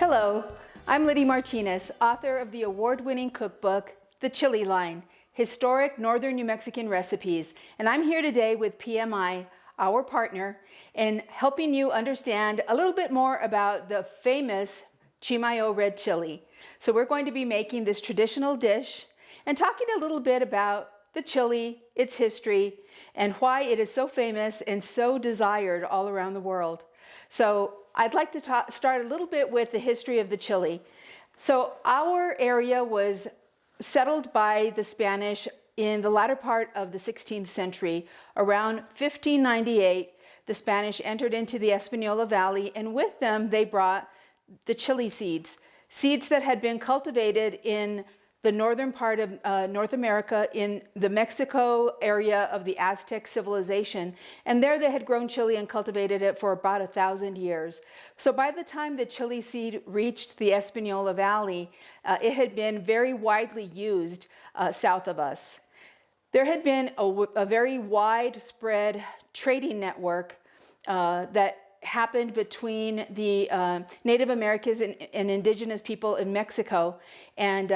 Hello, I'm Liddie Martinez, author of the award-winning cookbook, The Chili Line, Historic Northern New Mexican Recipes, and I'm here today with PMI, our partner, in helping you understand a little bit more about the famous Chimayo Red Chile. So we're going to be making this traditional dish and talking a little bit about the chili, its history, and why it is so famous and so desired all around the world. So I'd like to start a little bit with the history of the chili. So our area was settled by the Spanish in the latter part of the 16th century. Around 1598, the Spanish entered into the Espanola Valley, and with them they brought the chili seeds, seeds that had been cultivated in the northern part of North America, in the Mexico area of the Aztec civilization. And there they had grown chili and cultivated it for about 1,000 years. So by the time the chili seed reached the Espanola Valley, it had been very widely used south of us. There had been a very widespread trading network that happened between the Native Americans and indigenous people in Mexico, and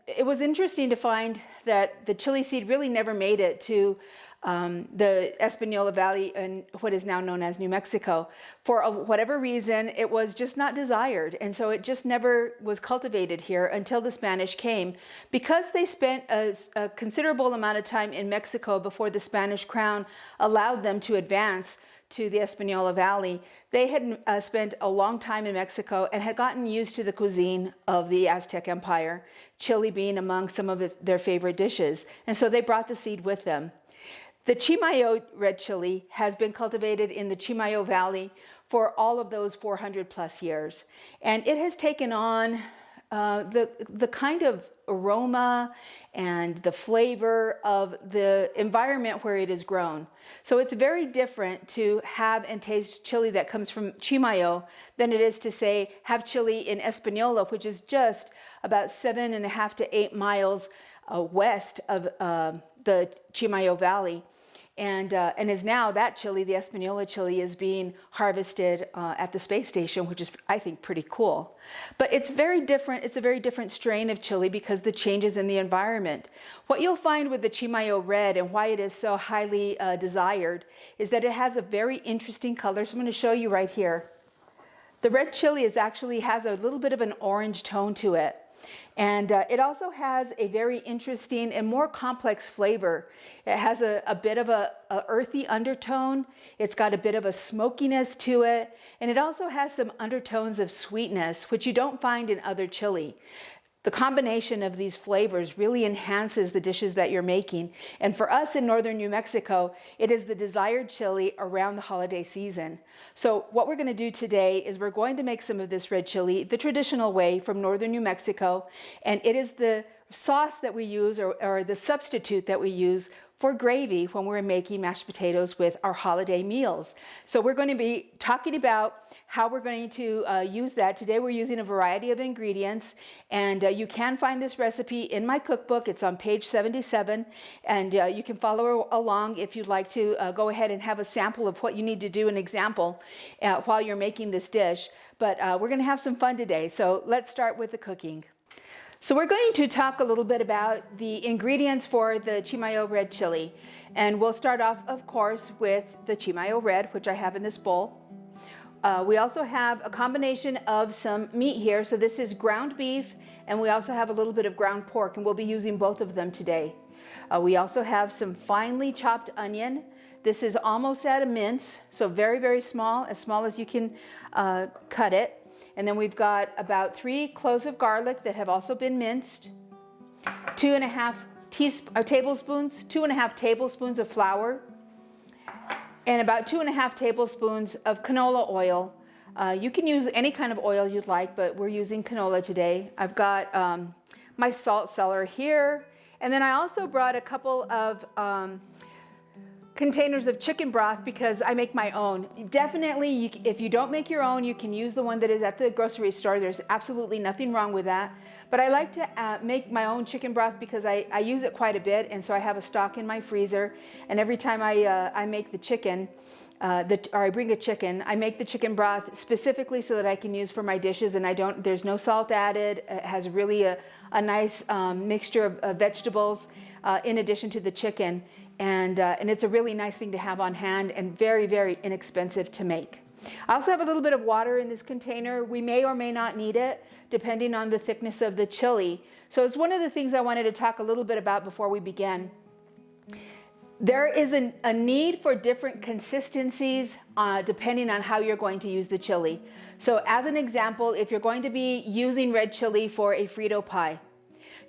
it was interesting to find that the chili seed really never made it to the Espanola Valley in what is now known as New Mexico. For whatever reason, it was just not desired, and so it just never was cultivated here until the Spanish came. Because they spent a considerable amount of time in Mexico before the Spanish crown allowed them to advance to the Espanola Valley, they had spent a long time in Mexico and had gotten used to the cuisine of the Aztec Empire, chili being among some of their favorite dishes, and so they brought the seed with them. The Chimayo Red Chile has been cultivated in the Chimayo Valley for all of those 400 plus years, and it has taken on the kind of aroma and the flavor of the environment where it is grown. So it's very different to have and taste chili that comes from Chimayo than it is to, say, have chili in Espanola, which is just about 7.5 to 8 miles west of the Chimayo Valley. And is now that chili, the Espanola chili, is being harvested at the space station, which is, I think, pretty cool. But it's very different. It's a very different strain of chili because the changes in the environment. What you'll find with the Chimayo Red and why it is so highly desired is that it has a very interesting color. So I'm going to show you right here. The red chili actually has a little bit of an orange tone to it. And it also has a very interesting and more complex flavor. It has a bit of a earthy undertone. It's got a bit of a smokiness to it. And it also has some undertones of sweetness, which you don't find in other chili. The combination of these flavors really enhances the dishes that you're making. And for us in northern New Mexico, it is the desired chili around the holiday season. So what we're going to do today is we're going to make some of this red chili the traditional way from northern New Mexico. And it is the sauce that we use, or the substitute that we use for gravy when we're making mashed potatoes with our holiday meals. So we're going to be talking about how we're going to use that. Today we're using a variety of ingredients, and you can find this recipe in my cookbook. It's on page 77, and you can follow along if you'd like to go ahead and have a sample of what you need to do, an example, while you're making this dish. But we're going to have some fun today, so let's start with the cooking. So we're going to talk a little bit about the ingredients for the Chimayo Red Chile. And we'll start off, of course, with the Chimayo Red, which I have in this bowl. We also have a combination of some meat here. So this is ground beef, and we also have a little bit of ground pork, and we'll be using both of them today. We also have some finely chopped onion. This is almost at a mince, so very, very small as you can cut it. And then we've got about 3 cloves of garlic that have also been minced, 2.5 tablespoons of flour, and about 2.5 tablespoons of canola oil. You can use any kind of oil you'd like, but we're using canola today. I've got my salt cellar here, and then I also brought a couple of containers of chicken broth because I make my own. Definitely, if you don't make your own, you can use the one that is at the grocery store. There's absolutely nothing wrong with that. But I like to make my own chicken broth because I use it quite a bit, and so I have a stock in my freezer. And every time I make the chicken, or I bring a chicken, I make the chicken broth specifically so that I can use for my dishes, and there's no salt added. It has really a nice mixture of vegetables in addition to the chicken. And it's a really nice thing to have on hand and very, very inexpensive to make. I also have a little bit of water in this container. We may or may not need it depending on the thickness of the chili. So it's one of the things I wanted to talk a little bit about before we begin. There is a need for different consistencies depending on how you're going to use the chili. So as an example, if you're going to be using red chili for a Frito pie,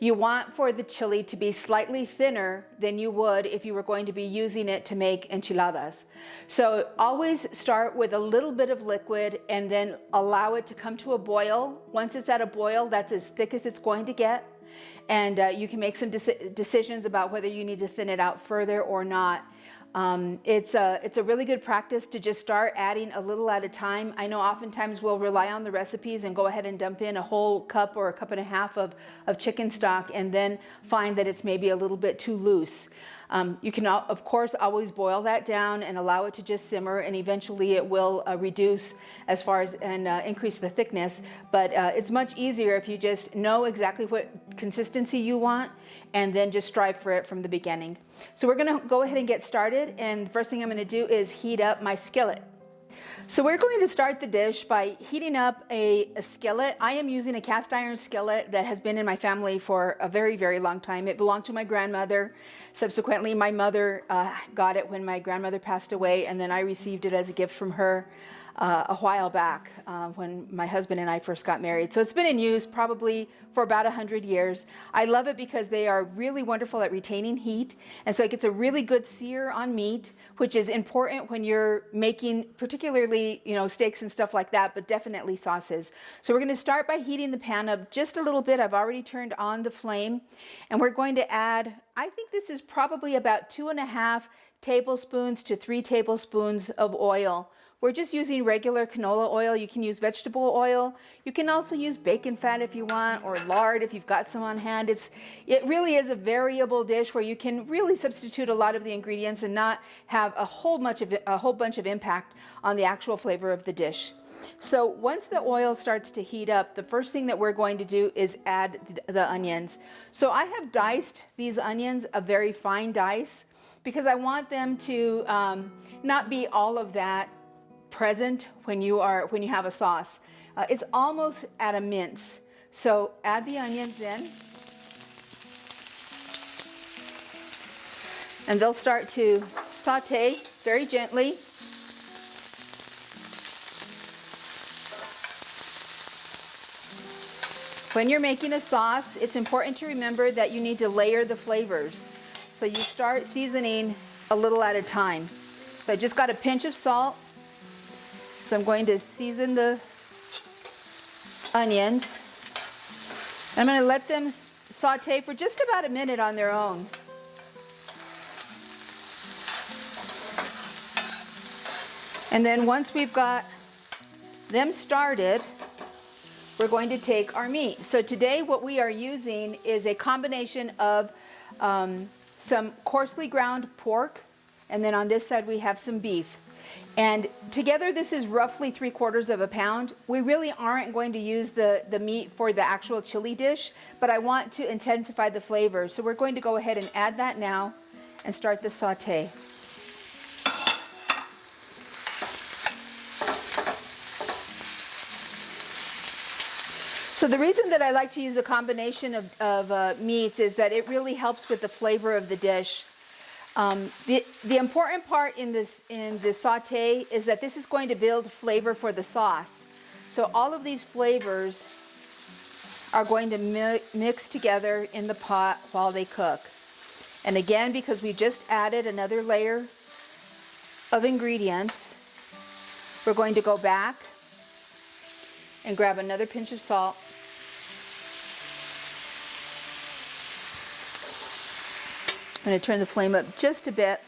you want for the chili to be slightly thinner than you would if you were going to be using it to make enchiladas. So always start with a little bit of liquid and then allow it to come to a boil. Once it's at a boil, that's as thick as it's going to get. And you can make some decisions about whether you need to thin it out further or not. It's a really good practice to just start adding a little at a time. I know oftentimes we'll rely on the recipes and go ahead and dump in a whole cup or a cup and a half of chicken stock and then find that it's maybe a little bit too loose. You can, of course, always boil that down and allow it to just simmer, and eventually it will reduce as far as and increase the thickness. But it's much easier if you just know exactly what consistency you want and then just strive for it from the beginning. So we're going to go ahead and get started, and the first thing I'm going to do is heat up my skillet. So we're going to start the dish by heating up a skillet. I am using a cast iron skillet that has been in my family for a very, very long time. It belonged to my grandmother. Subsequently, my mother got it when my grandmother passed away, and then I received it as a gift from her a while back when my husband and I first got married. So it's been in use probably for about 100 years. I love it because they are really wonderful at retaining heat, and so it gets a really good sear on meat, which is important when you're making particularly, steaks and stuff like that, but definitely sauces. So we're going to start by heating the pan up just a little bit. I've already turned on the flame, and we're going to add, I think this is probably about 2.5 tablespoons to 3 tablespoons of oil. We're just using regular canola oil. You can use vegetable oil. You can also use bacon fat if you want, or lard if you've got some on hand. It really is a variable dish where you can really substitute a lot of the ingredients and not have a whole bunch of impact on the actual flavor of the dish. So once the oil starts to heat up, the first thing that we're going to do is add the onions. So I have diced these onions a very fine dice because I want them to not be all of that present when you have a sauce. It's almost at a mince. So add the onions in, and they'll start to saute very gently. When you're making a sauce, it's important to remember that you need to layer the flavors. So you start seasoning a little at a time. So I just got a pinch of salt. So I'm going to season the onions. I'm going to let them saute for just about a minute on their own. And then once we've got them started, we're going to take our meat. So today what we are using is a combination of some coarsely ground pork, and then on this side we have some beef. And together this is roughly 3/4 pound. We really aren't going to use the meat for the actual chili dish, but I want to intensify the flavor. So we're going to go ahead and add that now and start the saute. So the reason that I like to use a combination of meats is that it really helps with the flavor of the dish. The important part in the saute is that this is going to build flavor for the sauce. So all of these flavors are going to mix together in the pot while they cook. And again, because we just added another layer of ingredients, we're going to go back and grab another pinch of salt. I'm going to turn the flame up just a bit.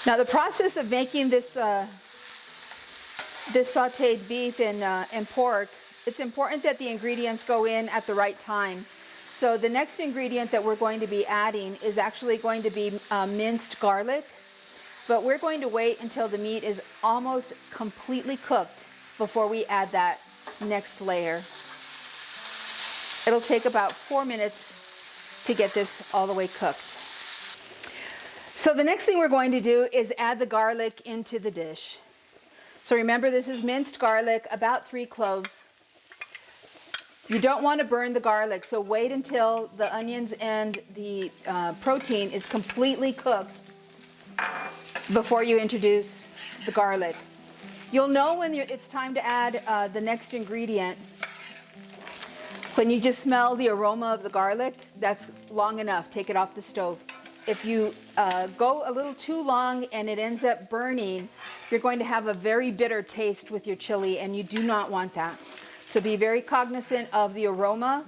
Now the process of making this this sautéed beef and pork, it's important that the ingredients go in at the right time. So the next ingredient that we're going to be adding is actually going to be minced garlic, but we're going to wait until the meat is almost completely cooked before we add that next layer. It'll take about 4 minutes to get this all the way cooked. So the next thing we're going to do is add the garlic into the dish. So remember, this is minced garlic, about 3 cloves. You don't want to burn the garlic, so wait until the onions and the protein is completely cooked before you introduce the garlic. You'll know when it's time to add the next ingredient. When you just smell the aroma of the garlic, that's long enough. Take it off the stove. If you go a little too long and it ends up burning, you're going to have a very bitter taste with your chili, and you do not want that. So be very cognizant of the aroma.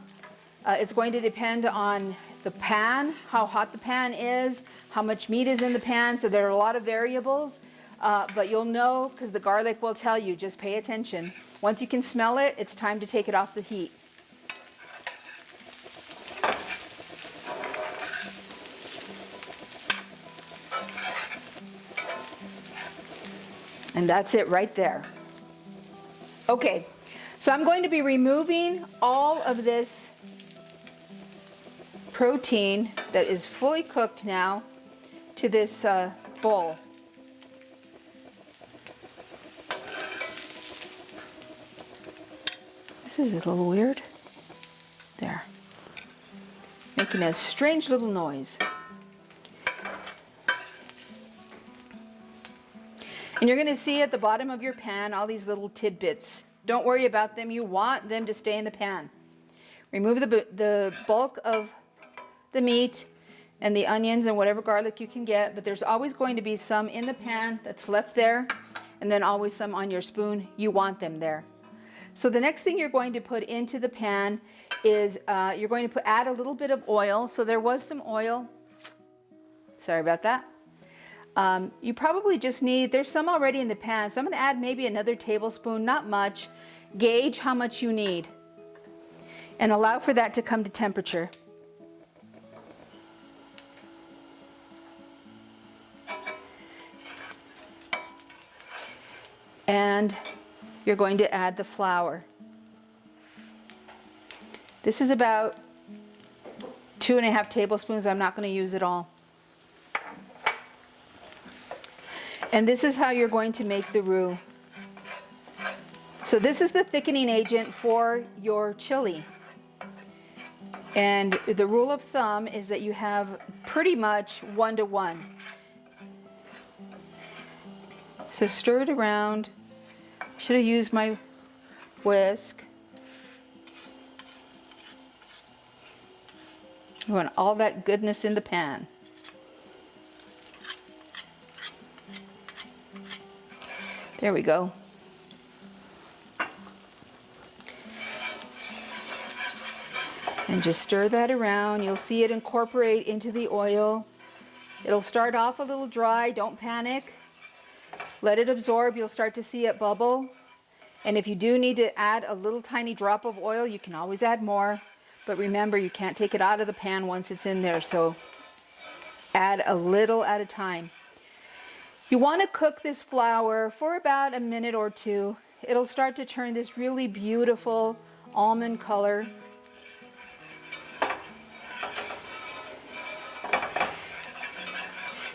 It's going to depend on the pan, how hot the pan is, how much meat is in the pan, so there are a lot of variables. But you'll know because the garlic will tell you, just pay attention. Once you can smell it, it's time to take it off the heat. And that's it right there. Okay, so I'm going to be removing all of this protein that is fully cooked now to this bowl. This is a little weird. There. Making a strange little noise. And you're going to see at the bottom of your pan all these little tidbits. Don't worry about them. You want them to stay in the pan. Remove the bulk of the meat and the onions and whatever garlic you can get, but there's always going to be some in the pan that's left there, and then always some on your spoon. You want them there. So the next thing you're going to put into the pan is you're going to add a little bit of oil. So there was some oil. Sorry about that. You probably just need, there's some already in the pan, so I'm going to add maybe another tablespoon, not much. Gauge how much you need and allow for that to come to temperature. And you're going to add the flour. This is about 2.5 tablespoons. I'm not going to use it all. And this is how you're going to make the roux. So this is the thickening agent for your chili. And the rule of thumb is that you have pretty much 1-to-1. So stir it around. Should have used my whisk. You want all that goodness in the pan. There we go. And just stir that around. You'll see it incorporate into the oil. It'll start off a little dry. Don't panic. Let it absorb. You'll start to see it bubble. And if you do need to add a little tiny drop of oil, you can always add more. But remember, you can't take it out of the pan once it's in there. So add a little at a time. You want to cook this flour for about a minute or two. It'll start to turn this really beautiful almond color.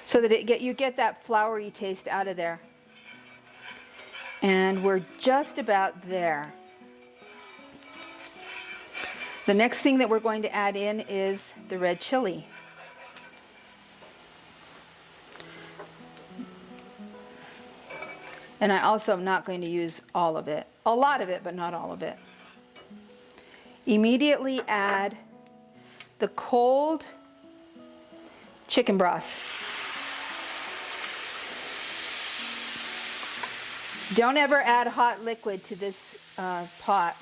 So that you get that floury taste out of there. And we're just about there. The next thing that we're going to add in is the red chili. And I also am not going to use all of it. A lot of it, but not all of it. Immediately add the cold chicken broth. Don't ever add hot liquid to this pot.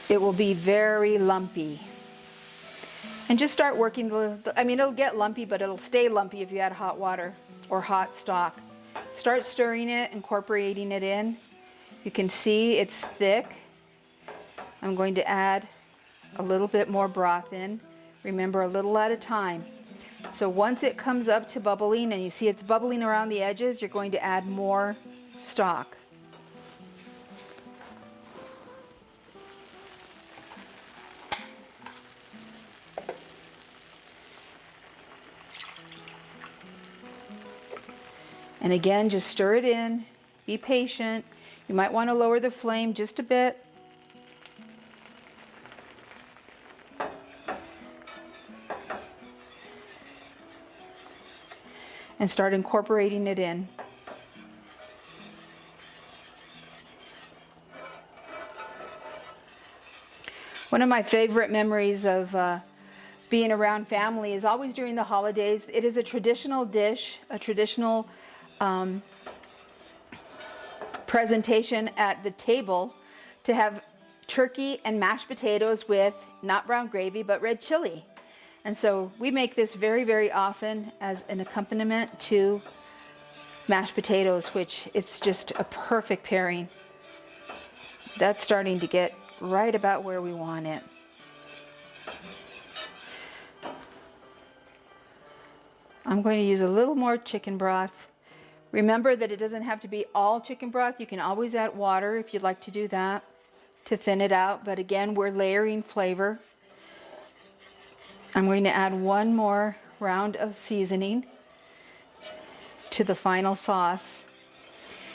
It will be very lumpy. And just start working I mean, it'll get lumpy, but it'll stay lumpy if you add hot water or hot stock. Start stirring it, incorporating it in. You can see it's thick. I'm going to add a little bit more broth in. Remember, a little at a time. So once it comes up to bubbling and you see it's bubbling around the edges, you're going to add more stock. And again, just stir it in, be patient. You might want to lower the flame just a bit. And start incorporating it in. One of my favorite memories of being around family is always during the holidays. It is a traditional dish, a traditional presentation at the table to have turkey and mashed potatoes with not brown gravy but red chili. And so we make this very, very often as an accompaniment to mashed potatoes, which it's just a perfect pairing. That's starting to get right about where we want it. I'm going to use a little more chicken broth. Remember that it doesn't have to be all chicken broth. You can always add water if you'd like to do that to thin it out. But again, we're layering flavor. I'm going to add one more round of seasoning to the final sauce.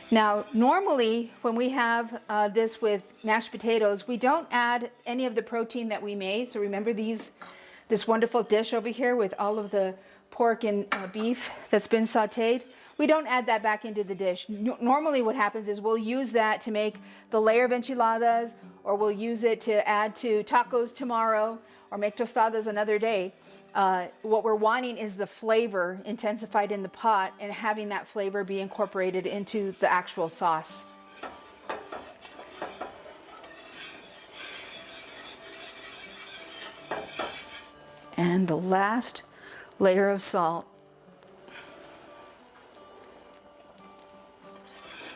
Now, normally when we have this with mashed potatoes, we don't add any of the protein that we made. So remember this wonderful dish over here with all of the pork and beef that's been sauteed. We don't add that back into the dish. Normally what happens is we'll use that to make the layer of enchiladas, or we'll use it to add to tacos tomorrow, or make tostadas another day. What we're wanting is the flavor intensified in the pot and having that flavor be incorporated into the actual sauce. And the last layer of salt.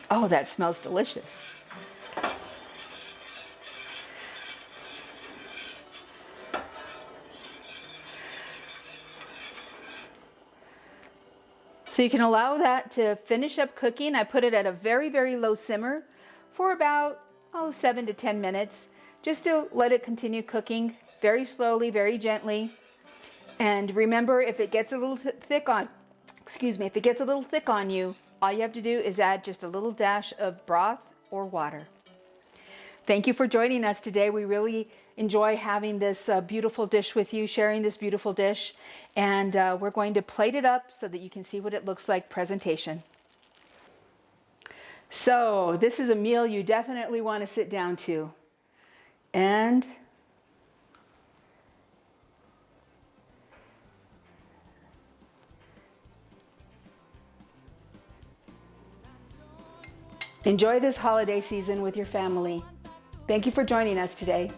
Oh, that smells delicious. So you can allow that to finish up cooking. I put it at a very, very low simmer for about 7 to 10 minutes, just to let it continue cooking very slowly, very gently. And remember, if it gets a little thick on, if it gets a little thick on you, all you have to do is add just a little dash of broth or water. Thank you for joining us today. We really enjoy having this beautiful dish with you, sharing this beautiful dish. And we're going to plate it up so that you can see what it looks like presentation. So this is a meal you definitely want to sit down to. And enjoy this holiday season with your family. Thank you for joining us today.